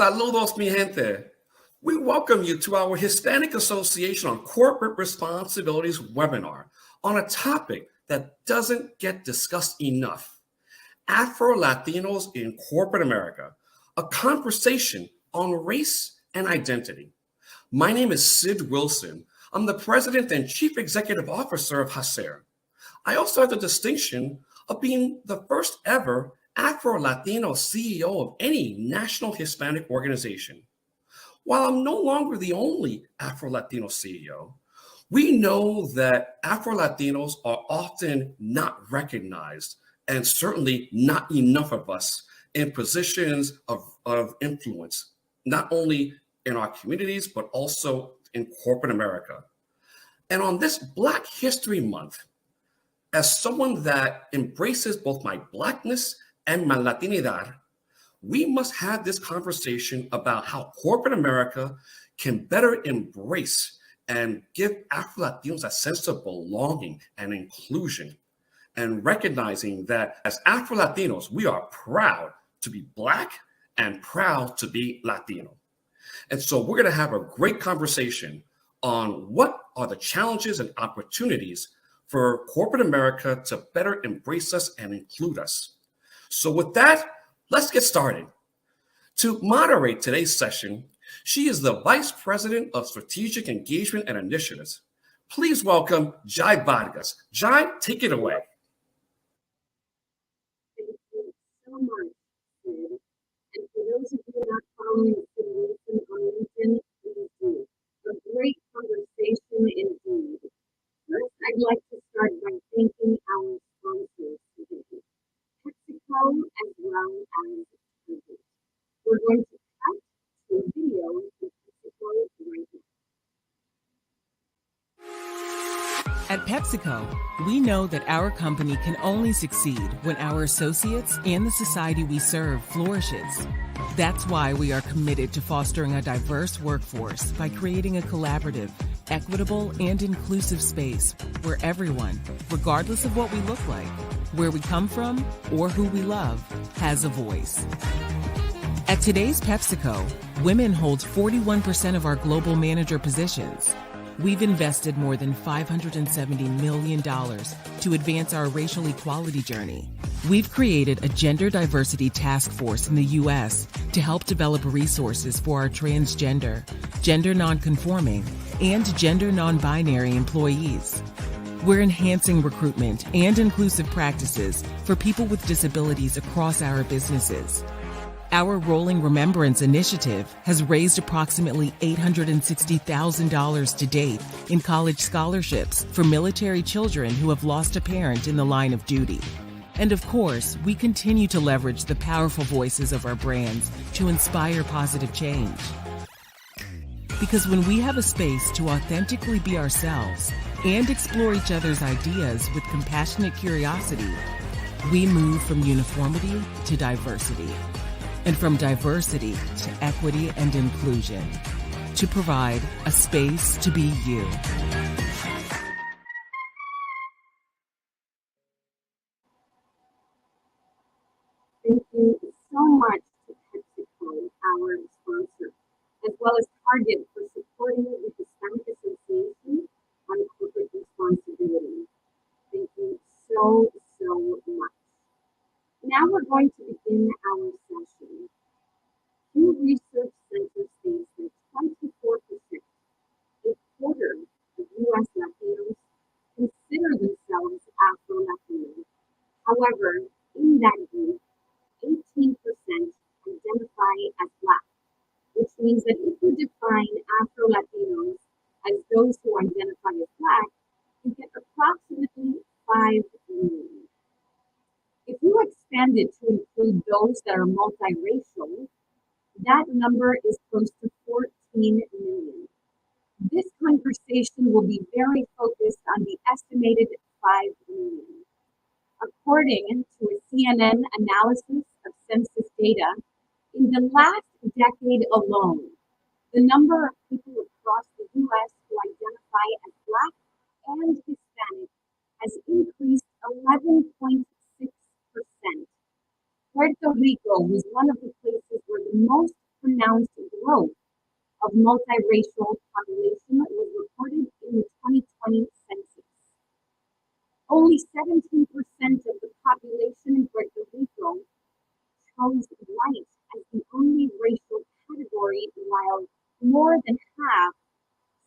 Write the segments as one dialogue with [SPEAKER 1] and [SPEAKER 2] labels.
[SPEAKER 1] Saludos, mi gente. We welcome you to our Hispanic Association on Corporate Responsibilities webinar on a topic that doesn't get discussed enough: Afro-Latinos in corporate America, a conversation on race and identity. My name is Sid Wilson. I'm the President and Chief Executive Officer of HACER. I also have the distinction of being the first ever Afro-Latino CEO of any national Hispanic organization. While I'm no longer the only Afro-Latino CEO, we know that Afro-Latinos are often not recognized, and certainly not enough of us in positions of influence, not only in our communities, but also in corporate America. And on this Black History Month, as someone that embraces both my Blackness and my Latinidad, we must have this conversation about how corporate America can better embrace and give Afro-Latinos a sense of belonging and inclusion, and recognizing that as Afro-Latinos, we are proud to be Black and proud to be Latino. And so we're going to have a great conversation on what are the challenges and opportunities for corporate America to better embrace us and include us. So with that, let's get started. To moderate today's session, she is the Vice President of Strategic Engagement and Initiatives. Please welcome Jai Vargas. Jai, take it away.
[SPEAKER 2] Thank you so much, Sid. And for those of you not following Sid Wilson on LinkedIn, please do. A great conversation indeed. First, I'd like to start by thanking our sponsors today, PepsiCo as well as Target. We're going to cut to a video with PepsiCo right now.
[SPEAKER 3] At PepsiCo, we know that our company can only succeed when our associates and the society we serve flourishes. That's why we are committed to fostering a diverse workforce by creating a collaborative, equitable, and inclusive space where everyone, regardless of what we look like, where we come from, or who we love, has a voice. At today's PepsiCo, women hold 41% of our global manager positions. We've invested more than $570 million to advance our racial equality journey. We've created a gender diversity task force in the U.S. to help develop resources for our transgender, gender nonconforming, and gender non-binary employees. We're enhancing recruitment and inclusive practices for people with disabilities across our businesses. Our Rolling Remembrance initiative has raised approximately $860,000 to date in college scholarships for military children who have lost a parent in the line of duty. And of course, we continue to leverage the powerful voices of our brands to inspire positive change. Because when we have a space to authentically be ourselves and explore each other's ideas with compassionate curiosity, we move from uniformity to diversity, and from diversity to equity and inclusion, to provide a space to be you.
[SPEAKER 2] Thank you so much to PepsiCo, our sponsor, as well as Target for supporting the Hispanic Association on Corporate Responsibility. Thank you so much. Now we're going to begin our session. Pew Research Center states that 24%, a quarter of U.S. Latinos, consider themselves Afro-Latinos. However, in that group, 18% identify as Black, which means that if you define Afro-Latinos as those who identify as Black, you get approximately 5 million. If you expand it to include those that are multiracial, that number is close to 14 million. This conversation will be very focused on the estimated 5 million. According to a CNN analysis of census data, in the last decade alone, the number of people across the U.S. who identify as Black and Hispanic has increased 11.6%. Puerto Rico was one of the places where the most pronounced multiracial population was reported in the 2020 census. Only 17% of the population in Puerto Rico chose white as the only racial category, while more than half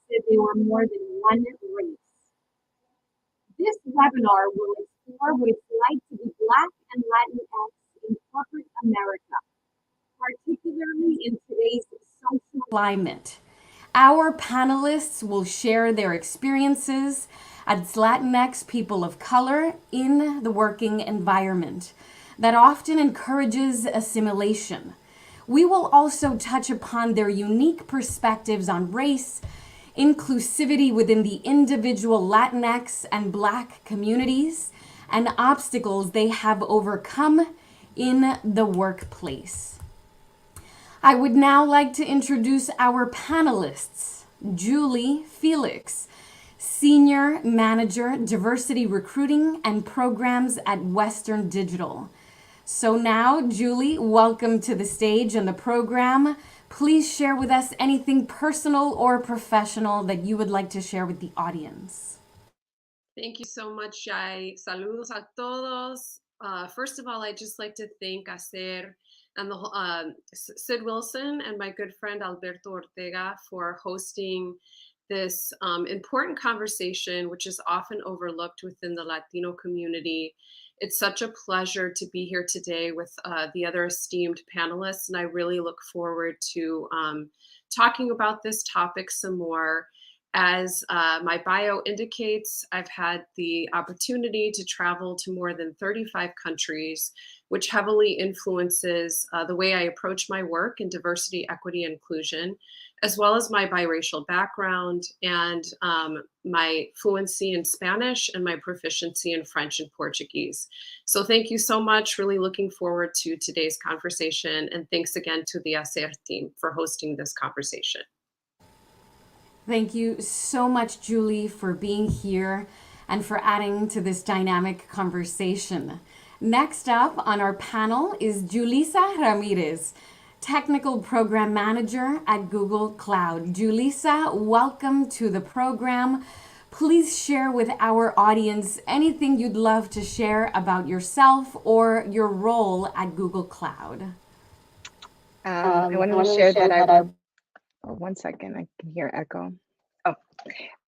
[SPEAKER 2] said they were more than one race. This webinar will explore what it's like to be Black and Latinx in corporate America, particularly in today's social climate. Our panelists will share their experiences as Latinx people of color in the working environment that often encourages assimilation. We will also touch upon their unique perspectives on race, inclusivity within the individual Latinx and Black communities, and obstacles they have overcome in the workplace. I would now like to introduce our panelists. Julie Felix, Senior Manager, Diversity Recruiting and Programs at Western Digital. So now, Julie, welcome to the stage and the program. Please share with us anything personal or professional that you would like to share with the audience.
[SPEAKER 4] Thank you so much, Jai. Saludos a todos. First of all, I'd just like to thank Acer and the Sid Wilson and my good friend Alberto Ortega for hosting this important conversation, which is often overlooked within the Latino community. It's such a pleasure to be here today with the other esteemed panelists, and I really look forward to talking about this topic some more. As my bio indicates, I've had the opportunity to travel to more than 35 countries, which heavily influences the way I approach my work in diversity, equity, and inclusion, as well as my biracial background and my fluency in Spanish and my proficiency in French and Portuguese. So thank you so much. Really looking forward to today's conversation. And thanks again to the ACER team for hosting this conversation.
[SPEAKER 2] Thank you so much, Julie, for being here and for adding to this dynamic conversation. Next up on our panel is Julissa Ramirez, Technical Program Manager at Google Cloud. Julissa, welcome to the program. Please share with our audience anything you'd love to share about yourself or your role at Google Cloud.
[SPEAKER 5] I wanted to share that I would, one second, I can hear echo.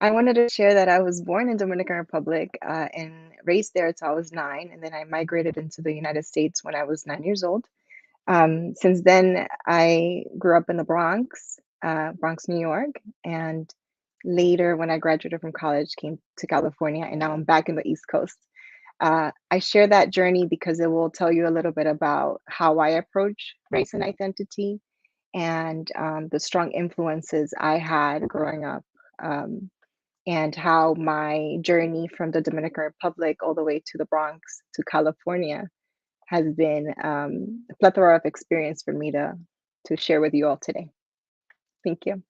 [SPEAKER 5] I wanted to share that I was born in Dominican Republic and raised there until I was 9, and then I migrated into the United States when I was 9 years old. Since then, I grew up in the Bronx, New York, and later when I graduated from college, came to California, and now I'm back in the East Coast. I share that journey because it will tell you a little bit about how I approach race and identity and the strong influences I had growing up, and how my journey from the Dominican Republic all the way to the Bronx to California has been a plethora of experience for me to share with you all today. Thank you.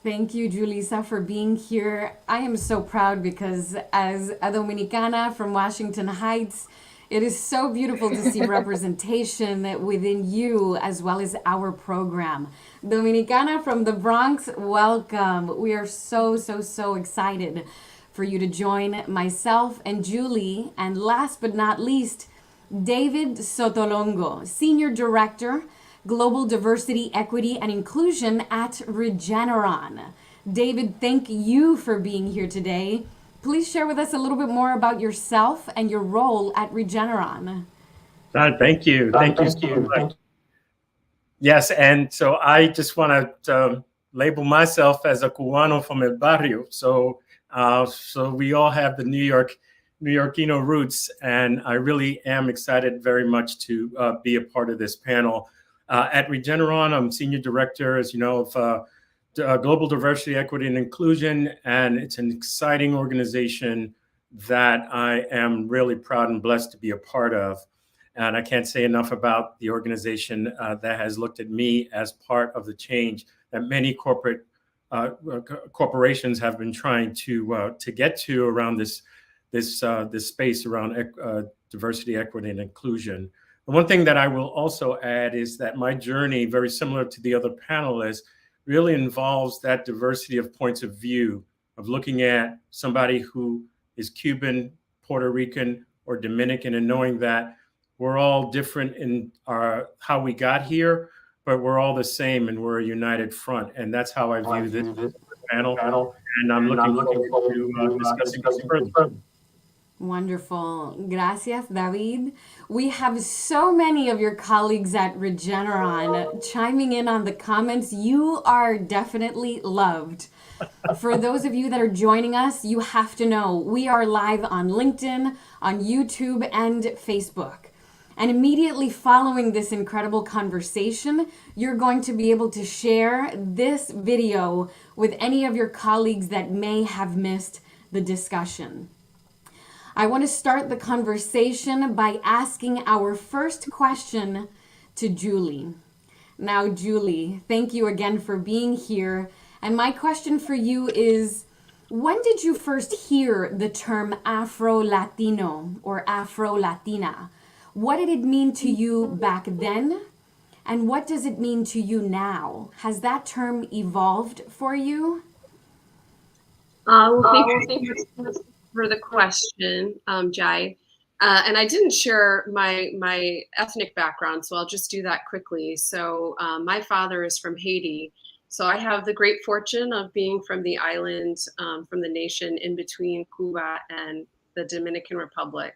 [SPEAKER 2] Thank you, Julissa, for being here. I am so proud because as a Dominicana from Washington Heights, it is so beautiful to see representation within you as well as our program. Dominicana from the Bronx, welcome. We are so excited for you to join myself and Julie, and last but not least, David Sotolongo, Senior Director, Global Diversity, Equity, and Inclusion at Regeneron. David, thank you for being here today. Please share with us a little bit more about yourself and your role at Regeneron.
[SPEAKER 6] Thank you. Thank you so much. Yes, and so I just want to label myself as a Cubano from El Barrio. So we all have the New-Yorkino roots, and I really am excited very much to be a part of this panel. At Regeneron, I'm Senior Director, as you know, of Global Diversity, Equity, and Inclusion, and it's an exciting organization that I am really proud and blessed to be a part of. And I can't say enough about the organization that has looked at me as part of the change that many corporations have been trying to get to around this space around diversity, equity, and inclusion. The one thing that I will also add is that my journey, very similar to the other panelists, really involves that diversity of points of view, of looking at somebody who is Cuban, Puerto Rican, or Dominican, and knowing that we're all different in how we got here, but we're all the same and we're a united front. And that's how I view this panel. And I'm looking forward to discussing this further.
[SPEAKER 7] Wonderful. Gracias, David. We have so many of your colleagues at Regeneron chiming in on the comments. You are definitely loved. For those of you that are joining us, you have to know we are live on LinkedIn, on YouTube, and Facebook. And immediately following this incredible conversation, you're going to be able to share this video with any of your colleagues that may have missed the discussion. I want to start the conversation by asking our first question to Julie. Now, Julie, thank you again for being here. And my question for you is, when did you first hear the term Afro-Latino or Afro-Latina? What did it mean to you back then? And what does it mean to you now? Has that term evolved for you?
[SPEAKER 4] Thank you for the question, Jai. And I didn't share my ethnic background, so I'll just do that quickly. So my father is from Haiti. So I have the great fortune of being from the island, from the nation in between Cuba and the Dominican Republic.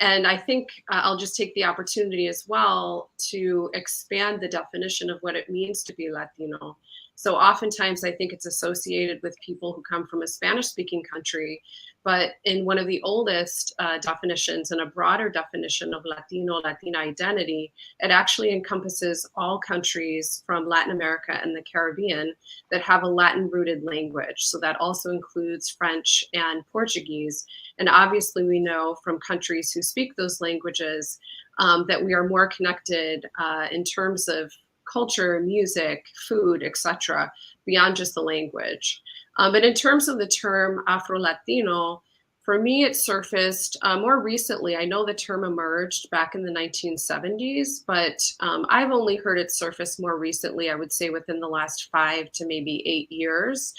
[SPEAKER 4] And I think I'll just take the opportunity as well to expand the definition of what it means to be Latino. So oftentimes I think it's associated with people who come from a Spanish-speaking country, but in one of the oldest definitions and a broader definition of Latino, Latina identity, it actually encompasses all countries from Latin America and the Caribbean that have a Latin-rooted language. So that also includes French and Portuguese. And obviously we know from countries who speak those languages that we are more connected in terms of culture, music, food, etc., beyond just the language. But in terms of the term Afro-Latino, for me, it surfaced more recently. I know the term emerged back in the 1970s, but I've only heard it surface more recently, I would say within the last 5 to maybe 8 years.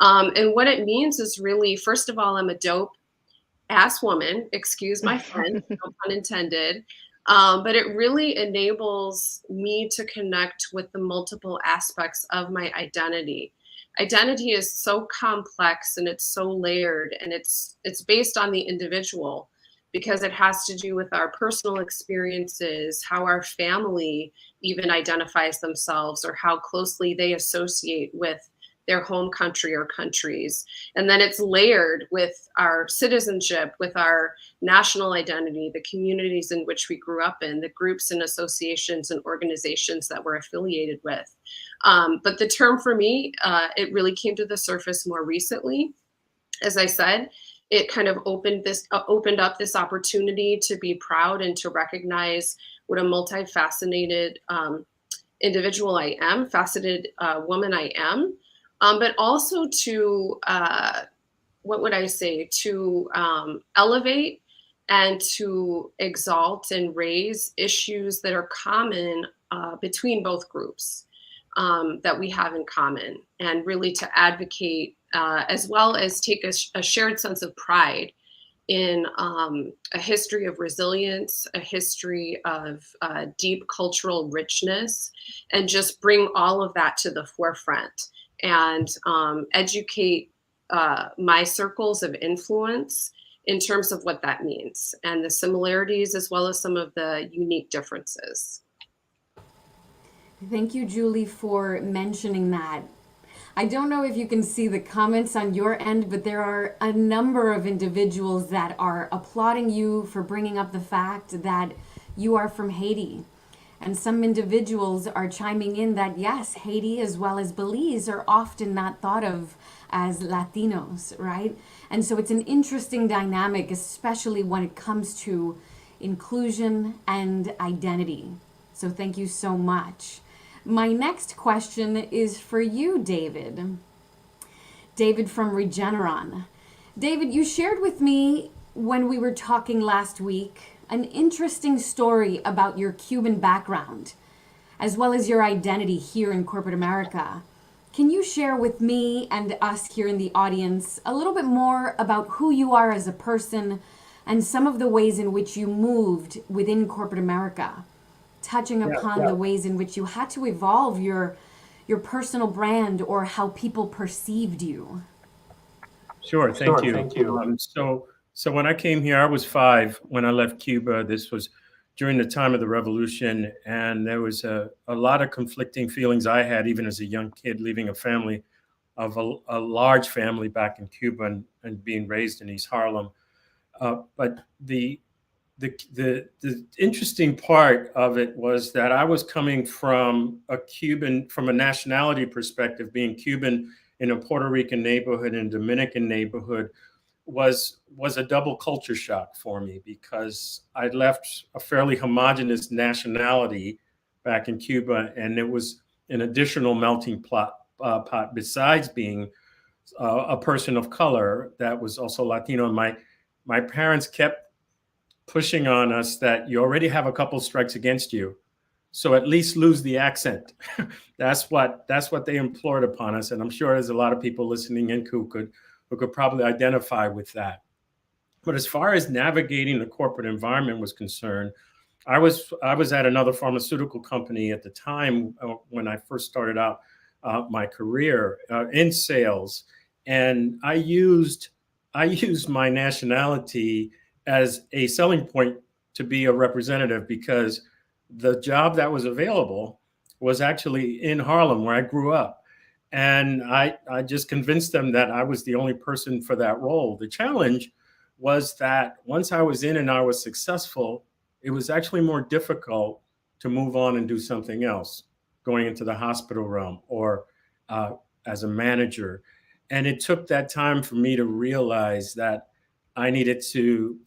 [SPEAKER 4] And what it means is really, first of all, I'm a dope ass woman, excuse my French, no pun intended. But it really enables me to connect with the multiple aspects of my identity. Identity is so complex and it's so layered, and it's based on the individual because it has to do with our personal experiences, how our family even identifies themselves, or how closely they associate with their home country or countries. And then it's layered with our citizenship, with our national identity, the communities in which we grew up in, the groups and associations and organizations that we're affiliated with. But the term for me, it really came to the surface more recently. As I said, it kind of opened up this opportunity to be proud and to recognize what a multifaceted individual I am, faceted woman I am. But also to, what would I say, to elevate and to exalt and raise issues that are common between both groups that we have in common, and really to advocate as well as take a shared sense of pride in a history of resilience, a history of deep cultural richness, and just bring all of that to the forefront. And educate my circles of influence in terms of what that means and the similarities as well as some of the unique differences.
[SPEAKER 7] Thank you, Julie, for mentioning that. I don't know if you can see the comments on your end, but there are a number of individuals that are applauding you for bringing up the fact that you are from Haiti. And some individuals are chiming in that, yes, Haiti as well as Belize are often not thought of as Latinos, right? And so it's an interesting dynamic, especially when it comes to inclusion and identity. So thank you so much. My next question is for you, David. David from Regeneron. David, you shared with me when we were talking last week an interesting story about your Cuban background. as well as your identity here in corporate America. Can you share with me and us here in the audience a little bit more about who you are as a person and some of the ways in which you moved within corporate America, touching upon the ways in which you had to evolve your personal brand or how people perceived you?
[SPEAKER 6] Sure, thank you. So when I came here, I was 5 when I left Cuba. This was during the time of the revolution, and there was a lot of conflicting feelings I had, even as a young kid, leaving a family of a large family back in Cuba and being raised in East Harlem. But the interesting part of it was that I was coming from a nationality perspective, being Cuban in a Puerto Rican neighborhood and Dominican neighborhood was a double culture shock for me, because I'd left a fairly homogenous nationality back in Cuba, and it was an additional melting pot besides being a person of color that was also Latino. My parents kept pushing on us that you already have a couple strikes against you, so at least lose the accent. That's what they implored upon us, and I'm sure there's a lot of people listening in who could probably identify with that. But as far as navigating the corporate environment was concerned, I was at another pharmaceutical company at the time when I first started out my career in sales, and I used my nationality as a selling point to be a representative, because the job that was available was actually in Harlem, where I grew up. And I just convinced them that I was the only person for that role. The challenge was that once I was in and I was successful, it was actually more difficult to move on and do something else, going into the hospital realm or as a manager. And it took that time for me to realize that I needed to,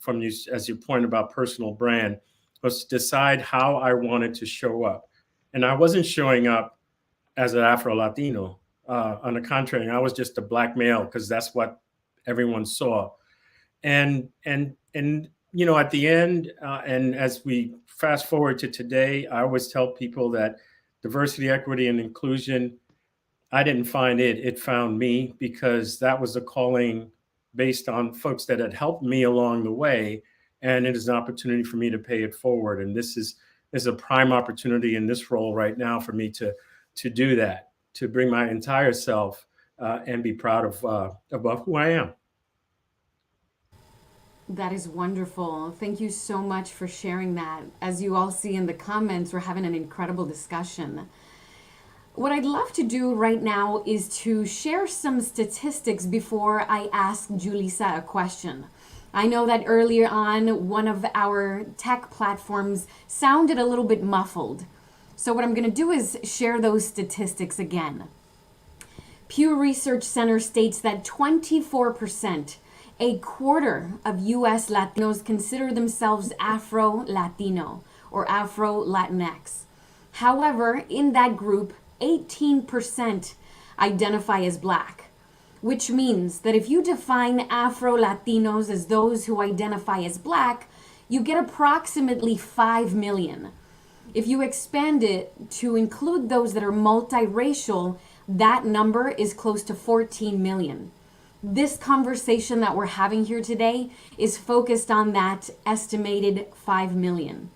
[SPEAKER 6] as you point about personal brand, was to decide how I wanted to show up. And I wasn't showing up as an Afro-Latino. On the contrary, I was just a Black male, because that's what everyone saw. And you know, at the end, and as we fast forward to today, I always tell people that diversity, equity, and inclusion, I didn't find it, it found me, because that was a calling based on folks that had helped me along the way. And it is an opportunity for me to pay it forward. And this is a prime opportunity in this role right now for me to do that, to bring my entire self and be proud of who I am.
[SPEAKER 7] That is wonderful. Thank you so much for sharing that. As you all see in the comments, we're having an incredible discussion. What I'd love to do right now is to share some statistics before I ask Julissa a question. I know that earlier on, one of our tech platforms sounded a little bit muffled. So what I'm going to do is share those statistics again. Pew Research Center states that 24%, a quarter of U.S. Latinos consider themselves Afro-Latino or Afro-Latinx. However, in that group, 18% identify as Black, which means that if you define Afro-Latinos as those who identify as Black, you get approximately 5 million. If you expand it to include those that are multiracial, that number is close to 14 million. This conversation that we're having here today is focused on that estimated 5 million.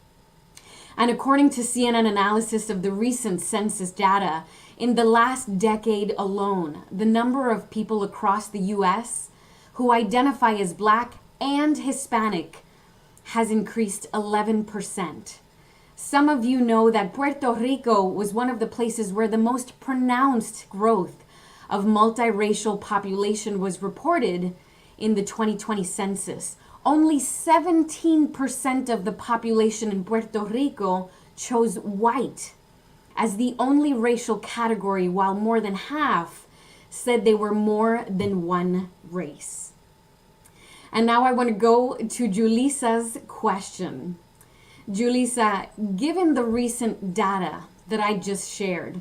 [SPEAKER 7] And according to CNN analysis of the recent census data, in the last decade alone, the number of people across the U.S. who identify as Black and Hispanic has increased 11%. Some of you know that Puerto Rico was one of the places where the most pronounced growth of multiracial population was reported in the 2020 census. Only 17% of the population in Puerto Rico chose white as the only racial category, while more than half said they were more than one race. And now I want to go to Julissa's question. Julissa, given the recent data that I just shared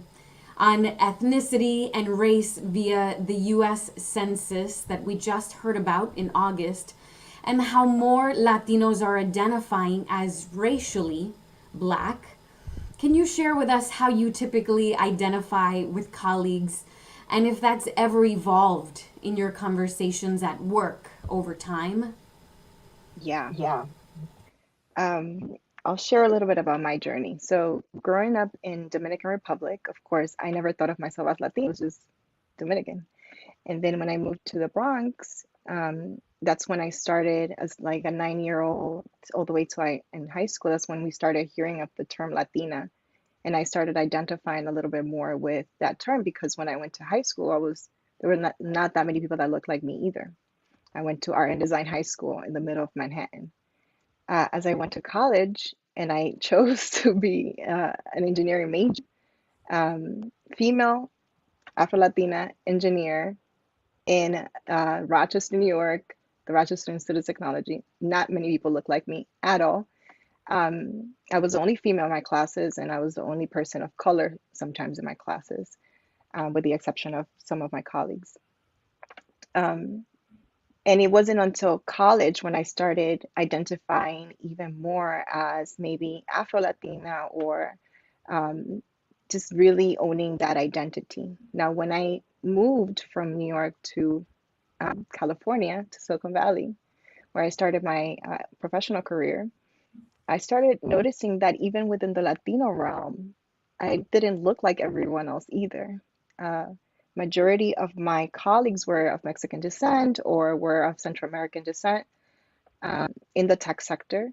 [SPEAKER 7] on ethnicity and race via the U.S. Census that we just heard about in August, and how more Latinos are identifying as racially Black, Can you share with us how you typically identify with colleagues and if that's ever evolved in your conversations at work over time?
[SPEAKER 5] Yeah. Um, I'll share a little bit about my journey. So, growing up in Dominican Republic, of course, I never thought of myself as Latina, I was just Dominican. And then when I moved to the Bronx, that's when I started as like a 9-year-old all the way to in high school. That's when we started hearing of the term Latina. And I started identifying a little bit more with that term because when I went to high school, there were not that many people that looked like me either. I went to art and design high school in the middle of Manhattan. As I went to college and I chose to be an engineering major, female Afro-Latina engineer in Rochester, New York, the Rochester Institute of Technology. Not many people look like me at all. I was the only female in my classes, and I was the only person of color sometimes in my classes, with the exception of some of my colleagues. And it wasn't until college when I started identifying even more as maybe Afro-Latina or just really owning that identity. Now, when I moved from New York to California, to Silicon Valley, where I started my professional career, I started noticing that even within the Latino realm, I didn't look like everyone else either. Majority of my colleagues were of Mexican descent or were of Central American descent in the tech sector,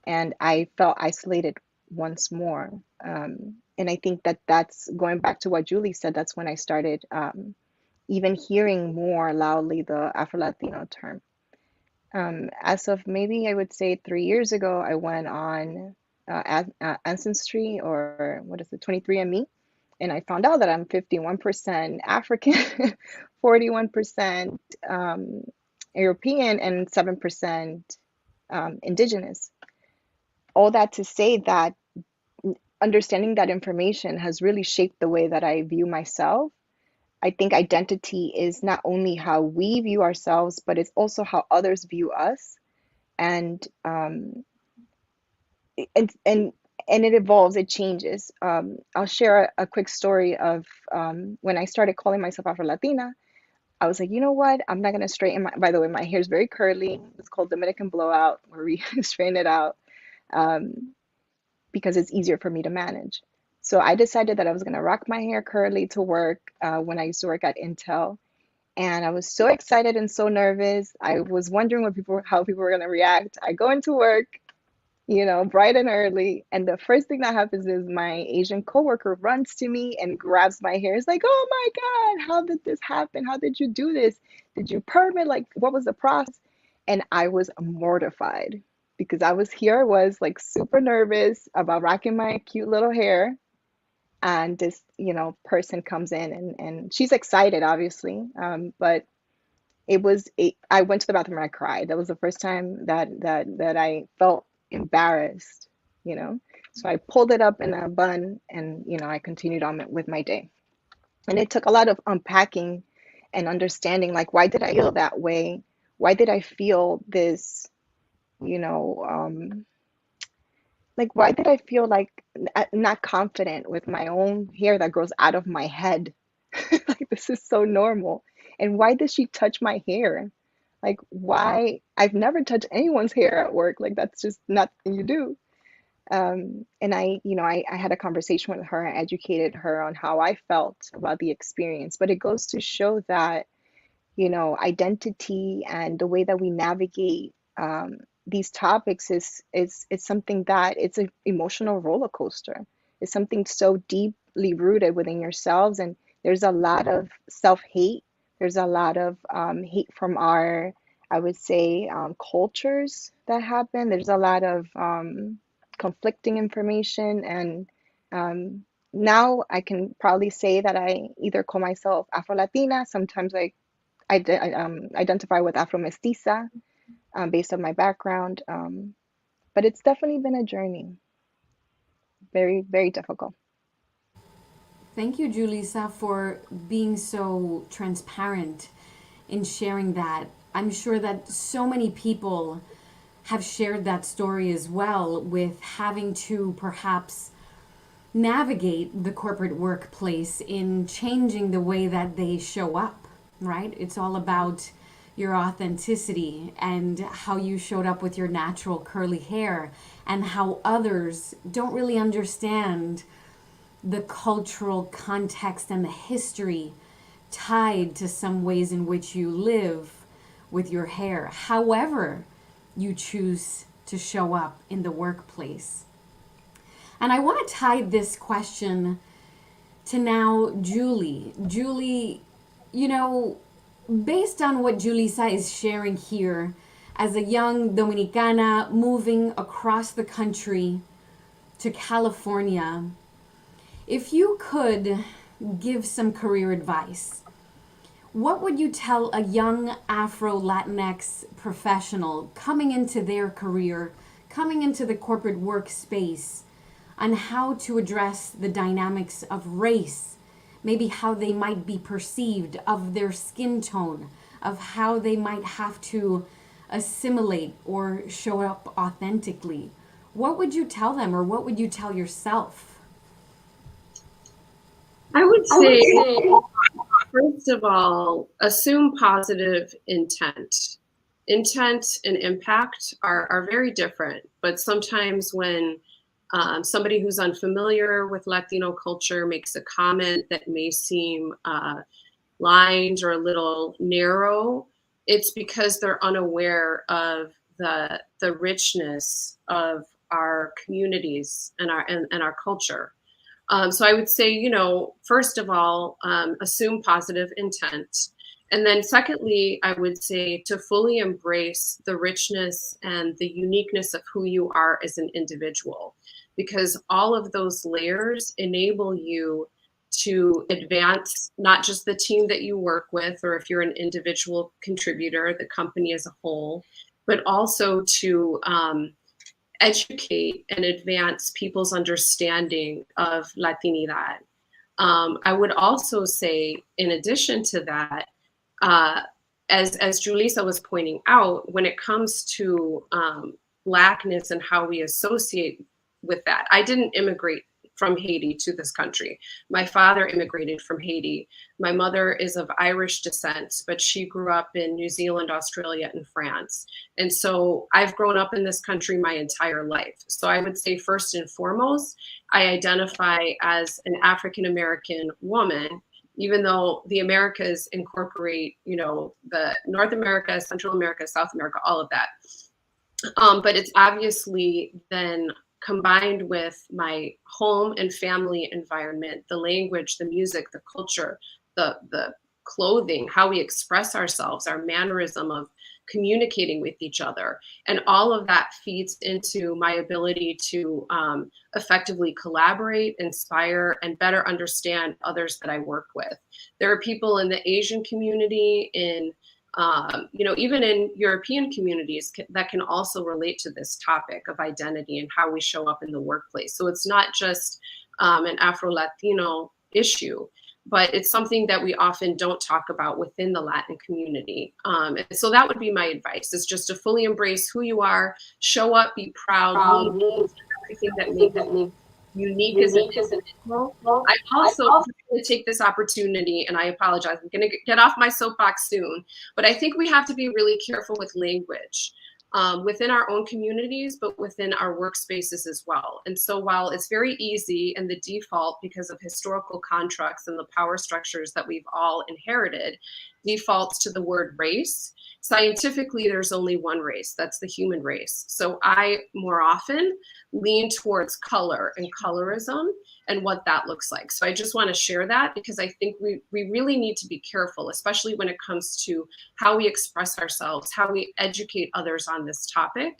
[SPEAKER 5] and I felt isolated once more. And I think that that's going back to what Julie said. That's when I started even hearing more loudly the Afro-Latino term. As of maybe I would say 3 years ago, I went on Ancestry, or what is it, 23andMe, and I found out that I'm 51% African, 41% European, and 7% Indigenous. All that to say that understanding that information has really shaped the way that I view myself. I think identity is not only how we view ourselves, but it's also how others view us, and it evolves, it changes. I'll share a quick story of when I started calling myself Afro-Latina. I was like, you know what? I'm not gonna straighten by the way, my hair is very curly. It's called Dominican blowout, where we straighten it out because it's easier for me to manage. So I decided that I was gonna rock my hair curly to work when I used to work at Intel. And I was so excited and so nervous. I was wondering how people were gonna react. I go into work, bright and early. And the first thing that happens is my Asian coworker runs to me and grabs my hair. It's like, oh my God, how did this happen? How did you do this? Did you perm it? Like, what was the process? And I was mortified because I was like super nervous about rocking my cute little hair. And this, person comes in and she's excited, obviously. But I went to the bathroom and I cried. That was the first time that I felt embarrassed, So I pulled it up in a bun and, I continued on with my day. And it took a lot of unpacking and understanding, like, why did I feel that way? Why did I feel this, like, why did I feel like not confident with my own hair that grows out of my head? Like, this is so normal. And why did she touch my hair? Like, why? I've never touched anyone's hair at work. Like, that's just not something you do. And I had a conversation with her and educated her on how I felt about the experience. But it goes to show that, identity and the way that we navigate these topics is something that it's an emotional roller coaster. It's something so deeply rooted within yourselves, and there's a lot of self-hate. There's a lot of hate from our, I would say, cultures that happen. There's a lot of conflicting information, and now I can probably say that I either call myself Afro-Latina. Sometimes I identify with Afro-Mestiza based on my background. But it's definitely been a journey. Very, very difficult.
[SPEAKER 7] Thank you, Julissa, for being so transparent in sharing that. I'm sure that so many people have shared that story as well, with having to perhaps navigate the corporate workplace in changing the way that they show up, right? It's all about your authenticity and how you showed up with your natural curly hair, and how others don't really understand the cultural context and the history tied to some ways in which you live with your hair, however you choose to show up in the workplace. And I want to tie this question to now Julie. Julie, you know, based on what Julissa is sharing here, as a young Dominicana moving across the country to California, if you could give some career advice, what would you tell a young Afro-Latinx professional coming into their career, coming into the corporate workspace, on how to address the dynamics of race, maybe how they might be perceived, of their skin tone, of how they might have to assimilate or show up authentically? What would you tell them, or what would you tell yourself?
[SPEAKER 4] I would say, first of all, assume positive intent. Intent and impact are very different, but sometimes when somebody who's unfamiliar with Latino culture makes a comment that may seem lined or a little narrow, it's because they're unaware of the richness of our communities and our culture. So I would say, you know, first of all, assume positive intent. And then secondly, I would say to fully embrace the richness and the uniqueness of who you are as an individual, because all of those layers enable you to advance not just the team that you work with, or if you're an individual contributor, the company as a whole, but also to educate and advance people's understanding of Latinidad. I would also say, in addition to that, as Julissa was pointing out, when it comes to Blackness and how we associate with that, I didn't immigrate from Haiti to this country. My father immigrated from Haiti. My mother is of Irish descent, but she grew up in New Zealand, Australia, and France. And so I've grown up in this country my entire life. So I would say first and foremost, I identify as an African-American woman, even though the Americas incorporate, you know, the North America, Central America, South America, all of that. But it's obviously then combined with my home and family environment, the language, the music, the culture, the clothing, how we express ourselves, our mannerism of communicating with each other. And all of that feeds into my ability to effectively collaborate, inspire, and better understand others that I work with. There are people in the Asian community, in you know, even in European communities that can also relate to this topic of identity and how we show up in the workplace. So it's not just an Afro-Latino issue, but it's something that we often don't talk about within the Latin community. And so that would be my advice, is just to fully embrace who you are, show up, be proud, everything that makes you unique as an individual. I also want to take this opportunity, and I apologize, I'm going to get off my soapbox soon, but I think we have to be really careful with language within our own communities, but within our workspaces as well. And so while it's very easy and the default, because of historical contracts and the power structures that we've all inherited, defaults to the word race, scientifically, there's only one race, that's the human race. So I more often lean towards color and colorism and what that looks like. So I just want to share that, because I think we really need to be careful, especially when it comes to how we express ourselves, how we educate others on this topic,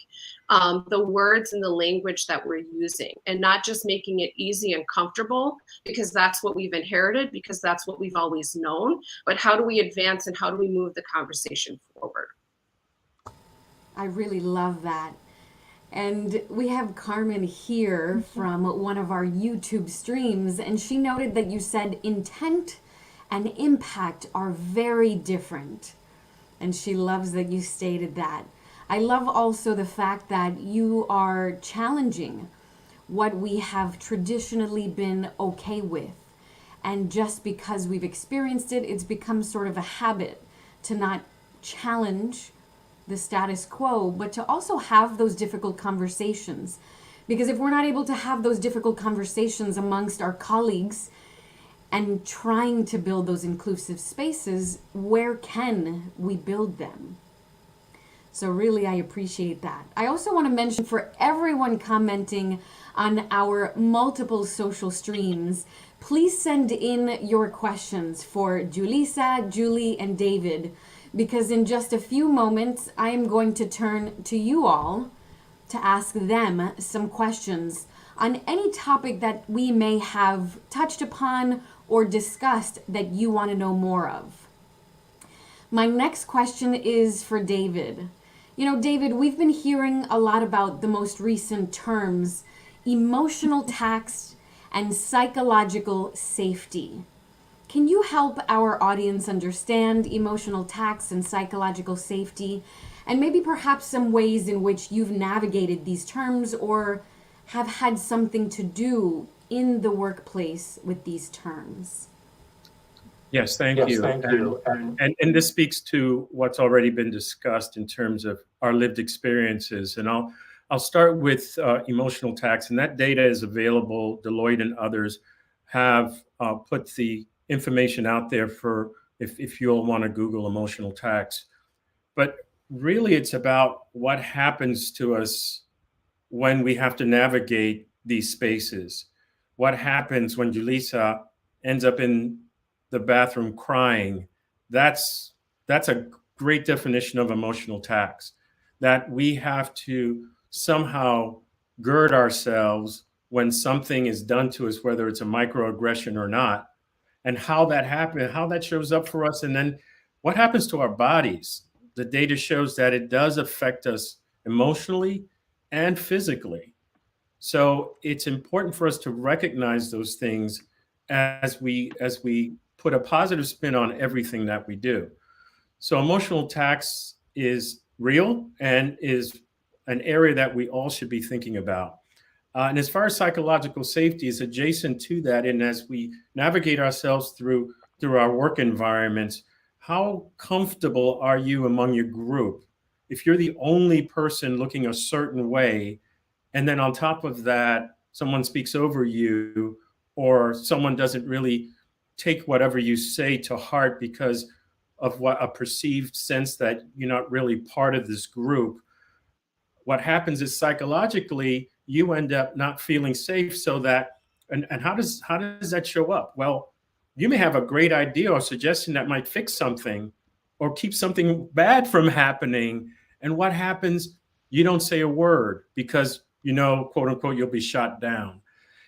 [SPEAKER 4] the words and the language that we're using, and not just making it easy and comfortable because that's what we've inherited, because that's what we've always known, but how do we advance and how do we move the conversation forward?
[SPEAKER 7] I really love that. And we have Carmen here from one of our YouTube streams, and she noted that you said intent and impact are very different. And she loves that you stated that. I love also the fact that you are challenging what we have traditionally been okay with. And just because we've experienced it, it's become sort of a habit to not challenge the status quo, but to also have those difficult conversations. Because if we're not able to have those difficult conversations amongst our colleagues and trying to build those inclusive spaces, where can we build them? So really, I appreciate that. I also want to mention for everyone commenting on our multiple social streams, please send in your questions for Julissa, Julie, and David, because in just a few moments, I am going to turn to you all to ask them some questions on any topic that we may have touched upon or discussed that you want to know more of. My next question is for David. You know, David, we've been hearing a lot about the most recent terms, emotional tax and psychological safety. Can you help our audience understand emotional tax and psychological safety, and maybe perhaps some ways in which you've navigated these terms or have had something to do in the workplace with these terms?
[SPEAKER 6] Yes, thank you. And this speaks to what's already been discussed in terms of our lived experiences. And I'll start with emotional tax, and that data is available. Deloitte and others have put the information out there for if you all want to Google emotional tax. But really, it's about what happens to us when we have to navigate these spaces. What happens when Julissa ends up in the bathroom crying? That's a great definition of emotional tax, that we have to somehow gird ourselves when something is done to us, whether it's a microaggression or not, and how that happens, how that shows up for us, and then what happens to our bodies. The data shows that it does affect us emotionally and physically. So it's important for us to recognize those things as we put a positive spin on everything that we do. So emotional tax is real and is an area that we all should be thinking about. And as far as psychological safety is adjacent to that, and as we navigate ourselves through our work environments, how comfortable are you among your group? If you're the only person looking a certain way, and then on top of that, someone speaks over you, or someone doesn't really take whatever you say to heart because of what a perceived sense that you're not really part of this group, what happens is psychologically you end up not feeling safe. So that, and how does that show up? Well, you may have a great idea or suggestion that might fix something or keep something bad from happening. And what happens? You don't say a word because, quote unquote, you'll be shot down.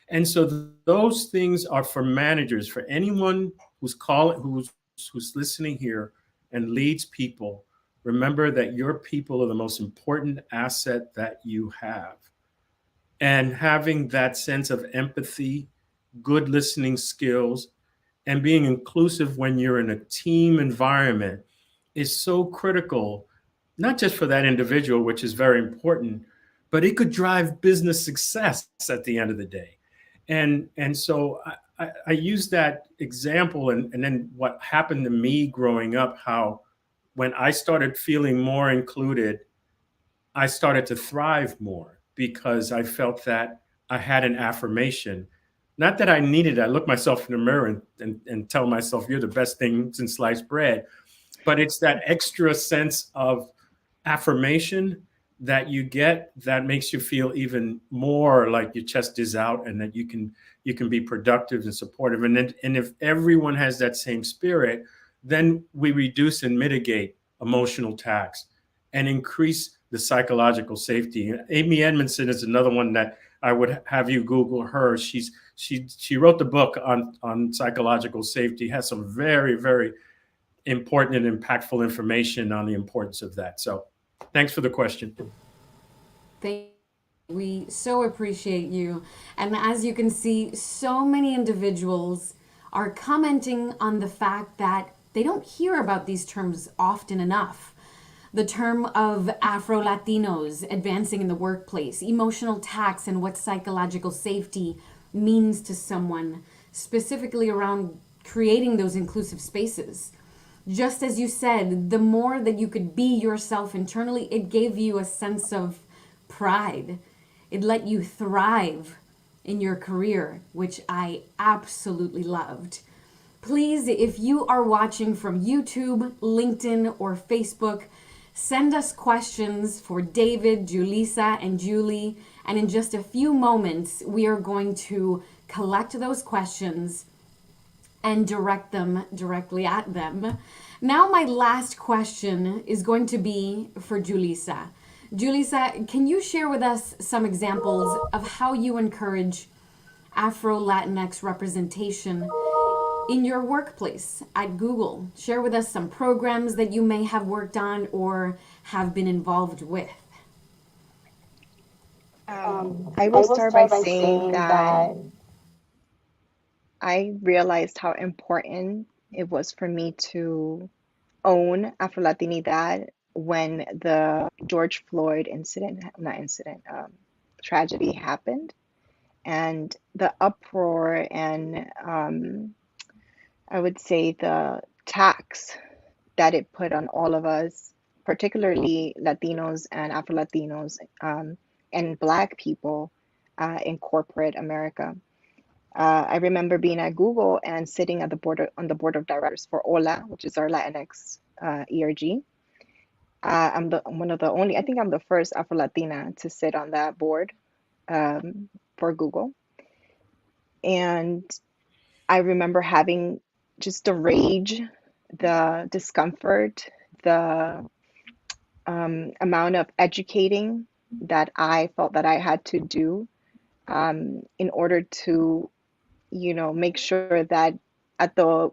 [SPEAKER 6] And so those things are for managers, for anyone who's listening here and leads people. Remember that your people are the most important asset that you have. And having that sense of empathy, good listening skills, and being inclusive when you're in a team environment is so critical, not just for that individual, which is very important, but it could drive business success at the end of the day. And so I use that example, and then what happened to me growing up, how when I started feeling more included, I started to thrive more because I felt that I had an affirmation. Not that I needed it. I look myself in the mirror and tell myself, you're the best thing since sliced bread. But it's that extra sense of affirmation that you get that makes you feel even more like your chest is out and that you can be productive and supportive. And if everyone has that same spirit, then we reduce and mitigate emotional tax and increase the psychological safety. Amy Edmondson is another one that I would have you Google her. She wrote the book on psychological safety, has some very, very important and impactful information on the importance of that. So thanks for the question.
[SPEAKER 7] Thank you. We so appreciate you. And as you can see, so many individuals are commenting on the fact that they don't hear about these terms often enough. the term of Afro-Latinos advancing in the workplace, emotional tax and what psychological safety means to someone, specifically around creating those inclusive spaces. Just as you said, the more that you could be yourself internally, it gave you a sense of pride. It let you thrive in your career, which I absolutely loved. Please, if you are watching from YouTube, LinkedIn, or Facebook, send us questions for David, Julissa, and Julie. And in just a few moments, we are going to collect those questions and direct them directly at them. Now, my last question is going to be for Julissa. Julissa, can you share with us some examples of how you encourage Afro-Latinx representation in your workplace at Google? Share with us some programs that you may have worked on or have been involved with.
[SPEAKER 5] I will start by saying that I realized how important it was for me to own Afro-Latinidad when the George Floyd tragedy happened, and the uproar and I would say the tax that it put on all of us, particularly Latinos and Afro-Latinos and Black people in corporate America. I remember being at Google and sitting at on the board of directors for OLA, which is our Latinx ERG. I'm the first Afro-Latina to sit on that board for Google. And I remember having just the rage, the discomfort, the amount of educating that I felt that I had to do in order to, make sure that at the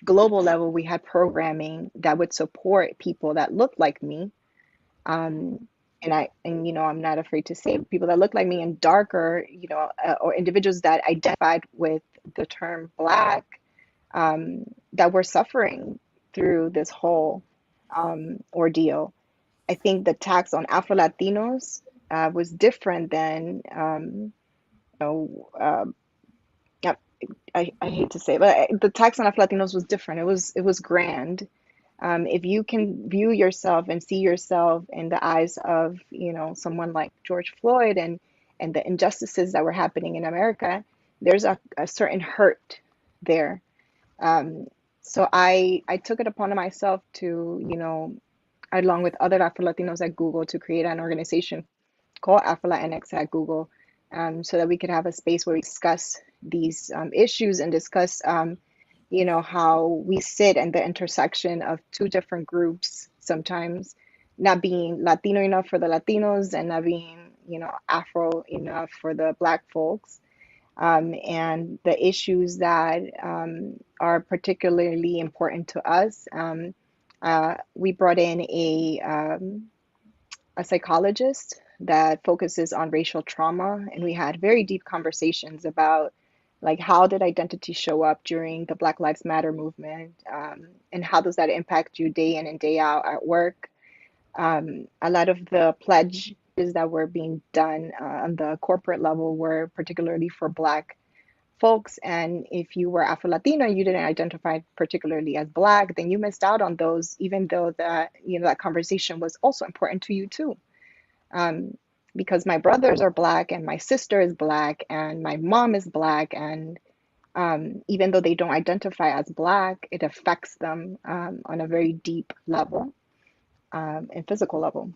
[SPEAKER 5] global level we had programming that would support people that looked like me. I'm not afraid to say people that look like me and darker, or individuals that identified with the term Black, that were suffering through this whole ordeal. I think the tax on Afro-Latinos was different than, I hate to say it, but the tax on Afro-Latinos was different. It was grand. If you can view yourself and see yourself in the eyes of, someone like George Floyd and the injustices that were happening in America, there's a certain hurt there. So I took it upon myself to, along with other Afro-Latinos at Google, to create an organization called Afro-Latinx at Google, so that we could have a space where we discuss these issues and discuss how we sit in the intersection of two different groups, sometimes not being Latino enough for the Latinos and not being, Afro enough for the Black folks, and the issues that are particularly important to us. We brought in a psychologist that focuses on racial trauma, and we had very deep conversations about how did identity show up during the Black Lives Matter movement, and how does that impact you day in and day out at work. A lot of the pledges that were being done on the corporate level were particularly for Black folks, and if you were Afro-Latino and you didn't identify particularly as Black, then you missed out on those, even though that conversation was also important to you too. Because my brothers are Black and my sister is Black and my mom is Black, and even though they don't identify as Black, it affects them on a very deep level and physical level.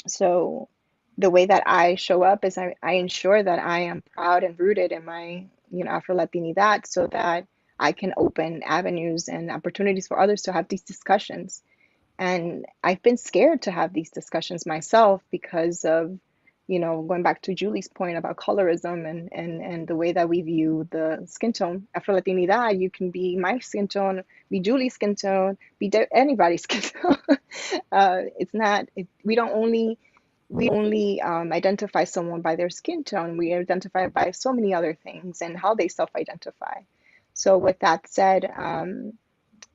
[SPEAKER 5] So the way that I show up is I ensure that I am proud and rooted in my Afro-Latinidad, so that I can open avenues and opportunities for others to have these discussions. And I've been scared to have these discussions myself because of, going back to Julie's point about colorism and the way that we view the skin tone. Afro-Latinidad, you can be my skin tone, be Julie's skin tone, be anybody's skin tone. We only identify someone by their skin tone. We identify by so many other things and how they self-identify. So with that said,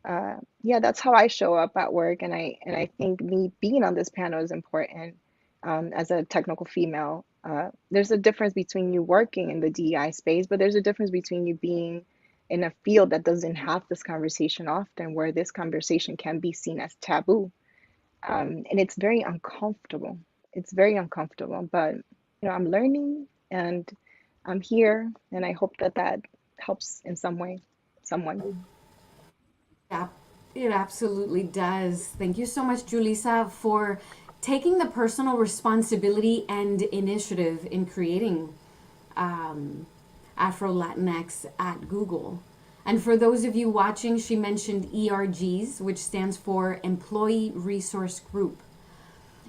[SPEAKER 5] yeah, that's how I show up at work, and I think me being on this panel is important. As a technical female, there's a difference between you working in the DEI space, but there's a difference between you being in a field that doesn't have this conversation often, where this conversation can be seen as taboo, and it's very uncomfortable. It's very uncomfortable, but I'm learning, and I'm here, and I hope that that helps in some way, someone.
[SPEAKER 7] Yeah, it absolutely does. Thank you so much, Julissa, for taking the personal responsibility and initiative in creating Afro-Latinx at Google. And for those of you watching, she mentioned ERGs, which stands for Employee Resource Group.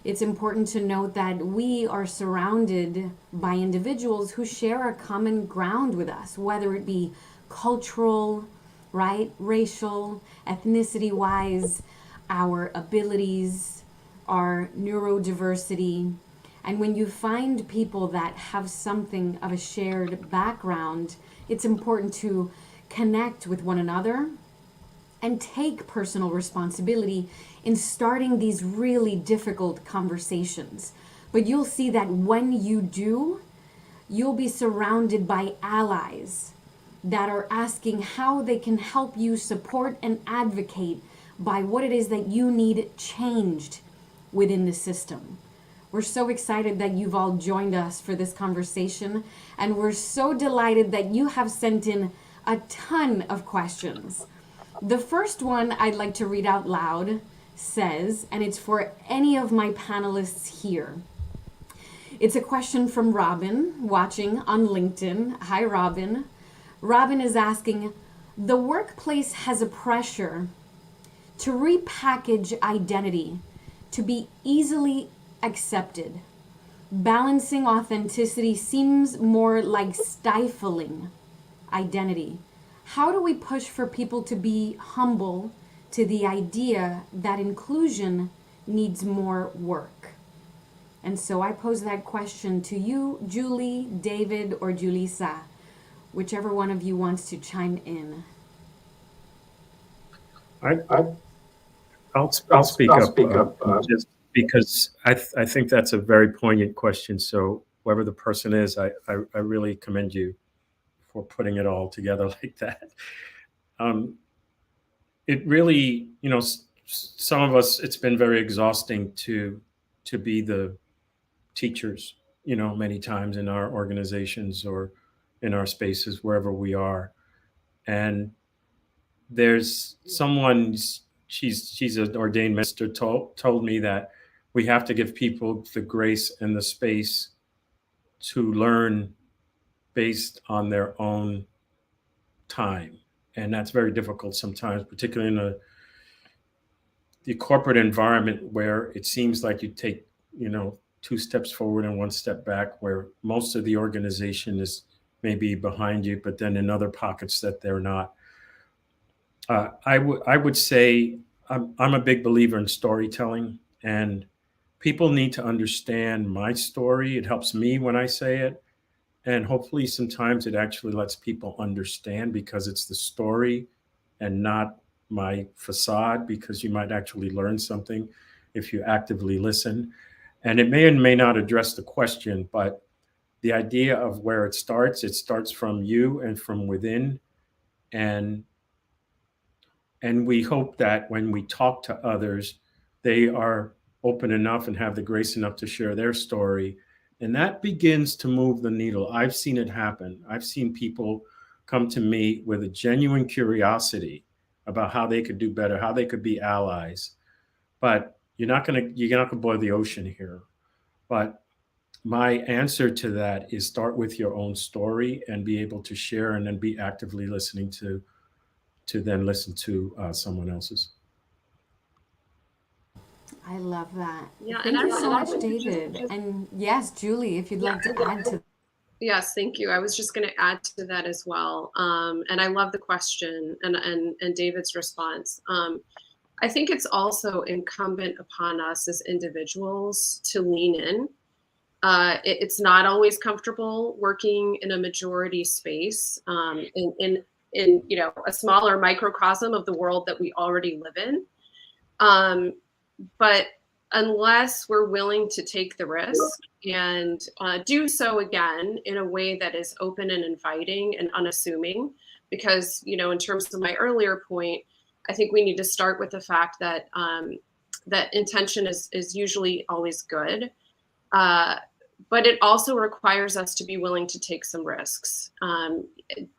[SPEAKER 7] It's important to note that we are surrounded by individuals who share a common ground with us, whether it be cultural, right, racial, ethnicity-wise, our abilities, our neurodiversity. And when you find people that have something of a shared background, it's important to connect with one another and take personal responsibility in starting these really difficult conversations. But you'll see that when you do, you'll be surrounded by allies that are asking how they can help you support and advocate by what it is that you need changed within the system. We're so excited that you've all joined us for this conversation, and we're so delighted that you have sent in a ton of questions. The first one I'd like to read out loud says, and it's for any of my panelists here. It's a question from Robin, watching on LinkedIn. Hi, Robin. Robin is asking, the workplace has a pressure to repackage identity to be easily accepted. Balancing authenticity seems more like stifling identity. How do we push for people to be humble to the idea that inclusion needs more work? And so I pose that question to you, Julie, David, or Julissa, whichever one of you wants to chime in.
[SPEAKER 6] I'll speak up just because I think that's a very poignant question. So whoever the person is, I really commend you for putting it all together like that. It really, some of us, it's been very exhausting to be the teachers, many times in our organizations or in our spaces, wherever we are. And there's someone, she's an ordained minister, told me that we have to give people the grace and the space to learn based on their own time. And that's very difficult sometimes, particularly in the corporate environment where it seems like you take, 2 steps forward and 1 step back, where most of the organization is maybe behind you, but then in other pockets that they're not. I would say I'm a big believer in storytelling, and people need to understand my story. It helps me when I say it. And hopefully sometimes it actually lets people understand, because it's the story and not my facade, because you might actually learn something if you actively listen. And it may and may not address the question, but the idea of where it starts from you and from within. And we hope that when we talk to others, they are open enough and have the grace enough to share their story. And that begins to move the needle. I've seen it happen. I've seen people come to me with a genuine curiosity about how they could do better, how they could be allies. But you're not gonna boil the ocean here. But my answer to that is start with your own story and be able to share, and then be actively listening to then listen to someone else's.
[SPEAKER 7] I love that.
[SPEAKER 4] Yeah,
[SPEAKER 7] Thank
[SPEAKER 4] and
[SPEAKER 7] you
[SPEAKER 4] I
[SPEAKER 7] so much,
[SPEAKER 4] would
[SPEAKER 7] David. And yes, Julie, if you'd like to add to.
[SPEAKER 4] Yes, thank you. I was just going to add to that as well. And I love the question and David's response. I think it's also incumbent upon us as individuals to lean in. It's not always comfortable working in a majority space. in, you know, a smaller microcosm of the world that we already live in. But unless we're willing to take the risk and do so again in a way that is open and inviting and unassuming, because, you know, in terms of my earlier point, I think we need to start with the fact that that intention is usually always good. But it also requires us to be willing to take some risks.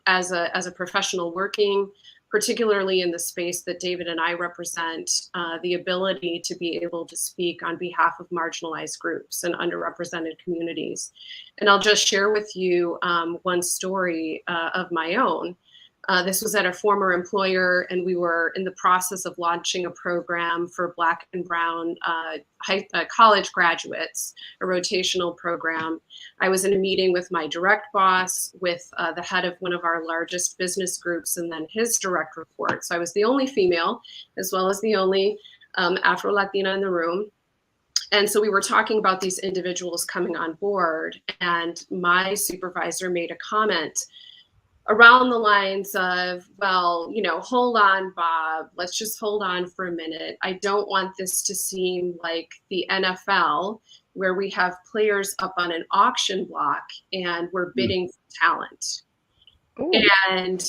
[SPEAKER 4] As a professional working, particularly in the space that David and I represent, the ability to be able to speak on behalf of marginalized groups and underrepresented communities. And I'll just share with you one story of my own. This was at a former employer, and we were in the process of launching a program for Black and Brown college graduates, a rotational program. I was in a meeting with my direct boss, with the head of one of our largest business groups, and then his direct report. So I was the only female, as well as the only Afro-Latina in the room. And so we were talking about these individuals coming on board, and my supervisor made a comment around the lines of, well, you know, hold on, Bob, let's just hold on for a minute. I don't want this to seem like the NFL, where we have players up on an auction block and we're bidding for talent. Ooh. And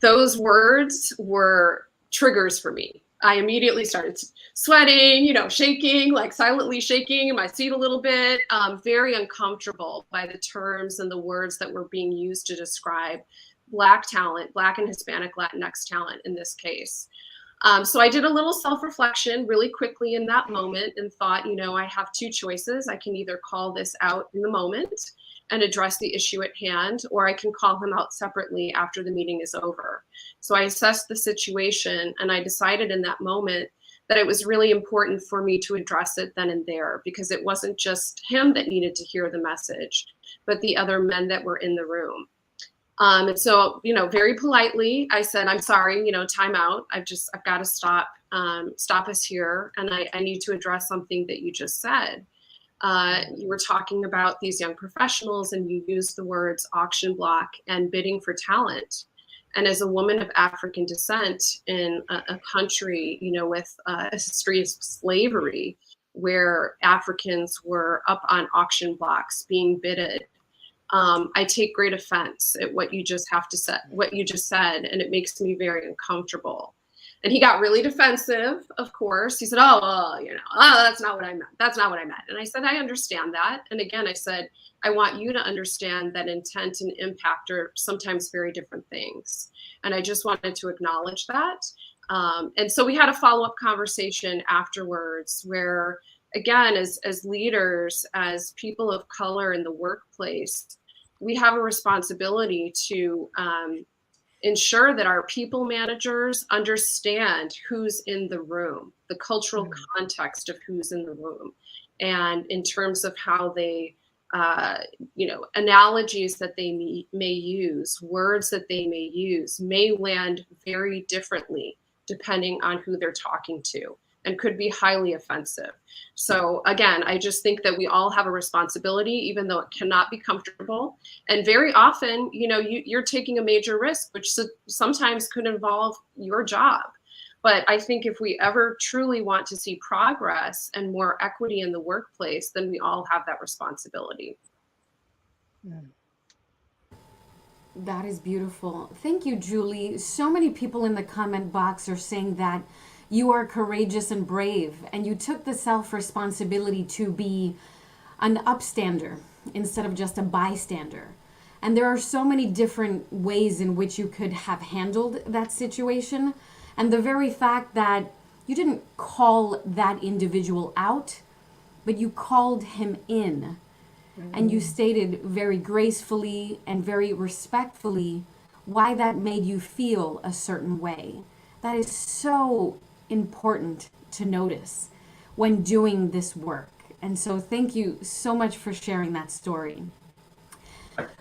[SPEAKER 4] those words were triggers for me. I immediately started sweating, you know, shaking, like silently shaking in my seat a little bit, very uncomfortable by the terms and the words that were being used to describe Black talent, Black and Hispanic Latinx talent in this case. So I did a little self-reflection really quickly in that moment and thought, you know, I have two choices. I can either call this out in the moment and address the issue at hand, or I can call him out separately after the meeting is over. So I assessed the situation, and I decided in that moment that it was really important for me to address it then and there, because it wasn't just him that needed to hear the message, but the other men that were in the room. And so, you know, very politely, I said, I'm sorry, you know, time out. I've got to stop us here. And I need to address something that you just said. You were talking about these young professionals, and you used the words auction block and bidding for talent. And as a woman of African descent in a country, you know, with a history of slavery, where Africans were up on auction blocks being bidded, I take great offense at what you just said, and it makes me very uncomfortable. And he got really defensive, of course. He said, oh, well, you know, that's not what I meant. That's not what I meant. And I said, I understand that. And again, I said, I want you to understand that intent and impact are sometimes very different things. And I just wanted to acknowledge that. And so we had a follow-up conversation afterwards where, again, as leaders, as people of color in the workplace, we have a responsibility to ensure that our people managers understand who's in the room, the cultural context of who's in the room, and in terms of how they, you know, analogies that they may use, words that they may use, may land very differently depending on who they're talking to, and could be highly offensive. So again, I just think that we all have a responsibility, even though it cannot be comfortable. And very often, you know, you're taking a major risk, which sometimes could involve your job. But I think if we ever truly want to see progress and more equity in the workplace, then we all have that responsibility.
[SPEAKER 7] That is beautiful. Thank you, Julie. So many people in the comment box are saying that you are courageous and brave, and you took the self-responsibility to be an upstander instead of just a bystander. And there are so many different ways in which you could have handled that situation. And the very fact that you didn't call that individual out, but you called him in. And you stated very gracefully and very respectfully why that made you feel a certain way. That is so important to notice when doing this work. And so thank you so much for sharing that story.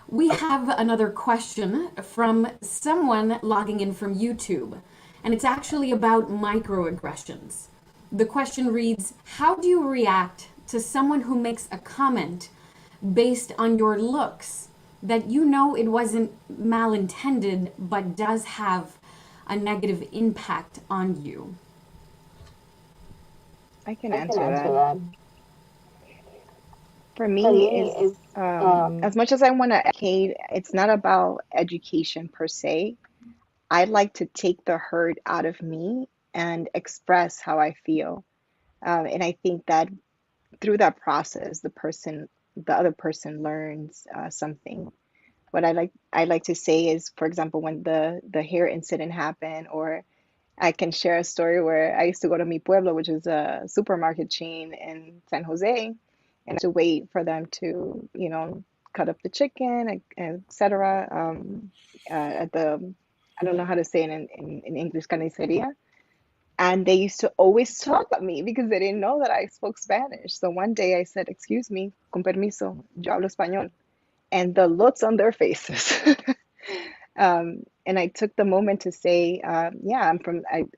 [SPEAKER 7] We have another question from someone logging in from YouTube, and it's actually about microaggressions. The question reads, how do you react to someone who makes a comment based on your looks that you know it wasn't malintended, but does have a negative impact on you?
[SPEAKER 5] I can answer that. For me, is as much as I want to educate, it's not about education per se. I like to take the hurt out of me and express how I feel. And I think that through that process, the other person learns something. What I like to say is, for example, when the hair incident happened, or I can share a story where I used to go to Mi Pueblo, which is a supermarket chain in San Jose, and I had to wait for them to, cut up the chicken, etc. At the, I don't know how to say it in English, carniceria. And they used to always talk at me because they didn't know that I spoke Spanish. So one day I said, "Excuse me, con permiso, yo hablo español." And the looks on their faces. And I took the moment to say, yeah,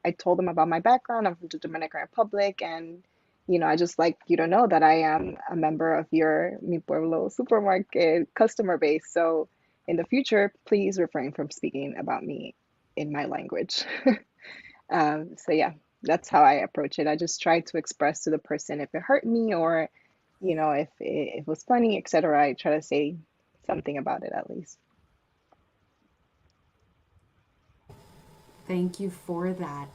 [SPEAKER 5] I told them about my background. I'm from the Dominican Republic. And, I just like you to know that I am a member of your Mi Pueblo supermarket customer base. So in the future, please refrain from speaking about me in my language. So yeah, that's how I approach it. I just try to express to the person if it hurt me, or, if it was funny, etc. I try to say something about it at least.
[SPEAKER 7] Thank you for that.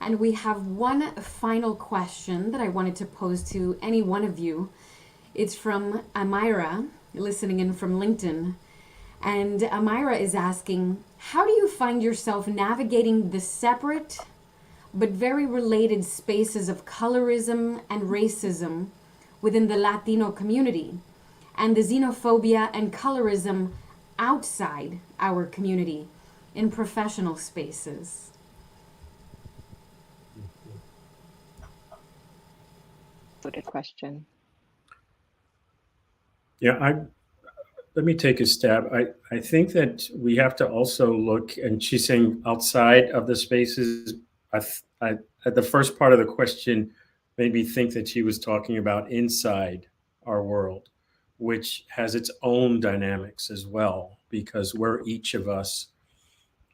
[SPEAKER 7] And we have one final question that I wanted to pose to any one of you. It's from Amira, listening in from LinkedIn. And Amira is asking, how do you find yourself navigating the separate but very related spaces of colorism and racism within the Latino community, and the xenophobia and colorism outside our community in professional spaces?
[SPEAKER 5] Good question.
[SPEAKER 6] Yeah, let me take a stab. I think that we have to also look, and she's saying outside of the spaces. At the first part of the question made me think that she was talking about inside our world, which has its own dynamics as well, because we're each of us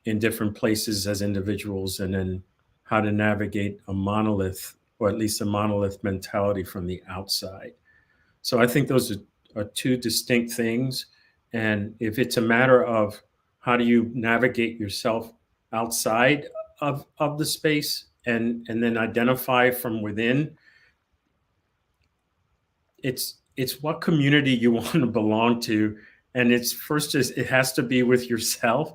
[SPEAKER 6] in different places as individuals, and then how to navigate a monolith, or at least a monolith mentality from the outside. So I think those are two distinct things. And if it's a matter of how do you navigate yourself outside of the space, and then identify from within, it's what community you want to belong to. And it's first, just it has to be with yourself.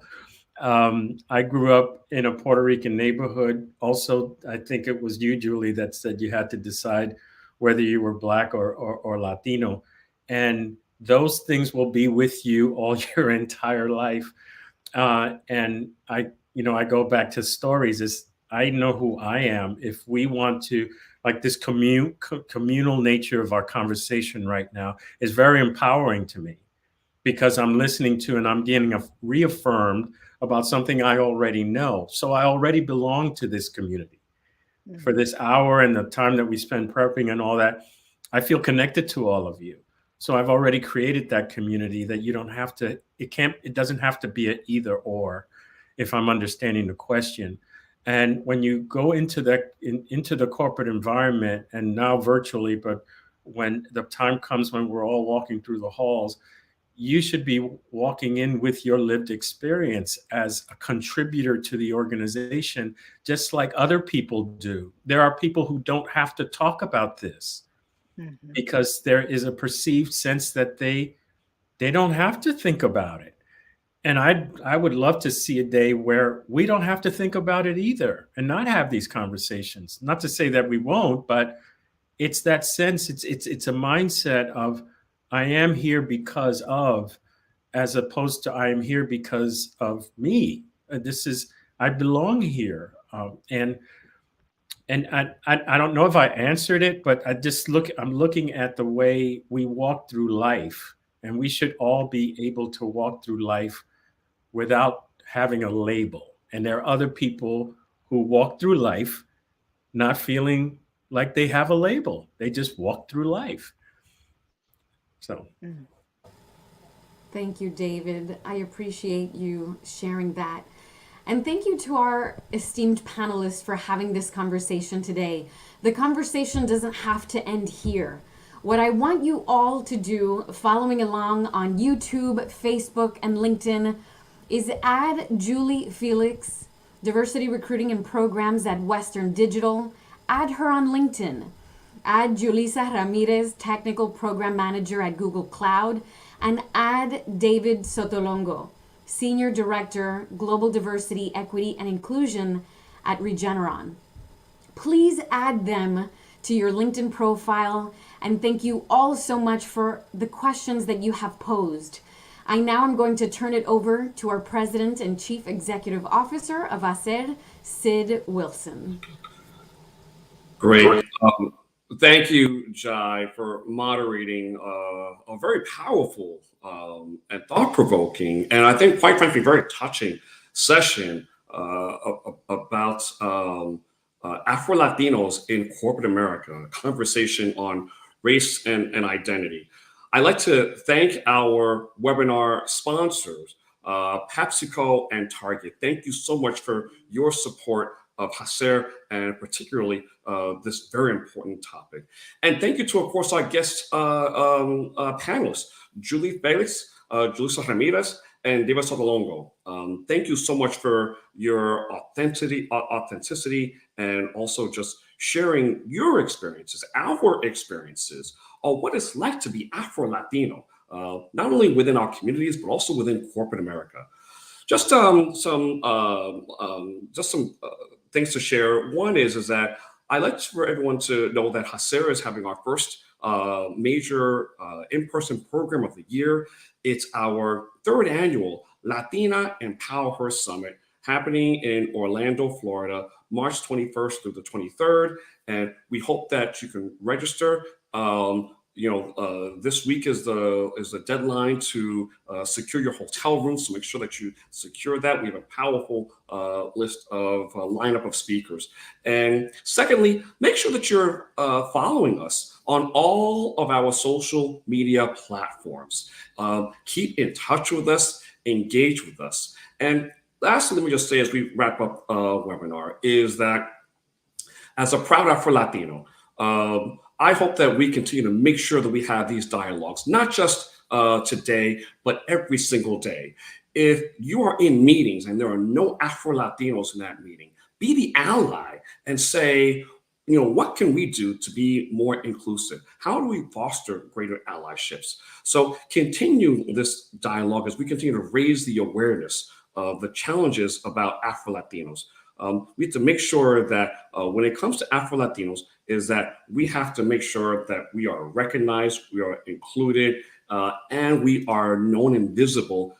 [SPEAKER 6] I grew up in a Puerto Rican neighborhood. Also, I think it was you, Julie, that said you had to decide whether you were Black or Latino. And those things will be with you all your entire life. And I go back to stories. Is I know who I am. If we want to, like, this communal nature of our conversation right now is very empowering to me, because I'm listening to and I'm getting reaffirmed about something I already know. So I already belong to this community. Mm-hmm. For this hour and the time that we spend prepping and all that, I feel connected to all of you. So I've already created that community that you don't have to, it doesn't have to be an either or, if I'm understanding the question. And when you go into the corporate environment, and now virtually, but when the time comes when we're all walking through the halls, you should be walking in with your lived experience as a contributor to the organization, just like other people do. There are people who don't have to talk about this, mm-hmm. because there is a perceived sense that they don't have to think about it. And I would love to see a day where we don't have to think about it either, and not have these conversations. Not to say that we won't, but it's that sense. It's a mindset of, I am here because of, as opposed to I am here because of me. I belong here. And I don't know if I answered it, but I'm looking at the way we walk through life, and we should all be able to walk through life without having a label. And there are other people who walk through life not feeling like they have a label. They just walk through life. So.
[SPEAKER 7] Thank you, David. I appreciate you sharing that. And thank you to our esteemed panelists for having this conversation today. The conversation doesn't have to end here. What I want you all to do, following along on YouTube, Facebook, and LinkedIn, is add Julie Felix, Diversity Recruiting and Programs at Western Digital. Add her on LinkedIn. Add Julissa Ramirez, Technical Program Manager at Google Cloud. And add David Sotolongo, Senior Director, Global Diversity, Equity, and Inclusion at Regeneron. Please add them to your LinkedIn profile, and thank you all so much for the questions that you have posed. I now am going to turn it over to our President and Chief Executive Officer of ACER, Sid Wilson.
[SPEAKER 1] Great. Thank you, Jai, for moderating a very powerful and thought-provoking, and I think, quite frankly, very touching session about Afro-Latinos in corporate America, a conversation on race and identity. I'd like to thank our webinar sponsors, PepsiCo and Target. Thank you so much for your support of ACER and particularly this very important topic. And thank you to, of course, our guest panelists, Felix, Julissa Ramirez, and David Sotolongo. Thank you so much for your authenticity, and also just sharing your experiences, our experiences, of what it's like to be Afro-Latino, not only within our communities, but also within corporate America. Just some things to share. One is that I'd like for everyone to know that ACER is having our first major in-person program of the year. It's our third annual Latina Empower Her Summit happening in Orlando, Florida, March 21st through the 23rd. And we hope that you can register. This week is the deadline to secure your hotel room, so make sure that you secure that. We have a powerful list of lineup of speakers. And secondly, make sure that you're following us on all of our social media platforms. Keep in touch with us, engage with us. And lastly, let me just say as we wrap up webinar is that as a proud Afro-Latino, I hope that we continue to make sure that we have these dialogues, not just today, but every single day. If you are in meetings and there are no Afro-Latinos in that meeting, be the ally and say, what can we do to be more inclusive? How do we foster greater allyships? So continue this dialogue as we continue to raise the awareness of the challenges about Afro-Latinos. We have to make sure that when it comes to Afro-Latinos, is that we have to make sure that we are recognized, we are included, and we are known and visible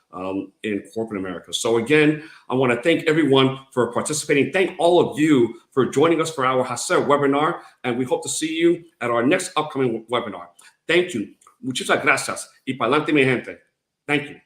[SPEAKER 1] in corporate America. So again, I want to thank everyone for participating. Thank all of you for joining us for our ACER webinar, and we hope to see you at our next upcoming webinar. Thank you. Muchas gracias. Y pa'lante, mi gente. Thank you.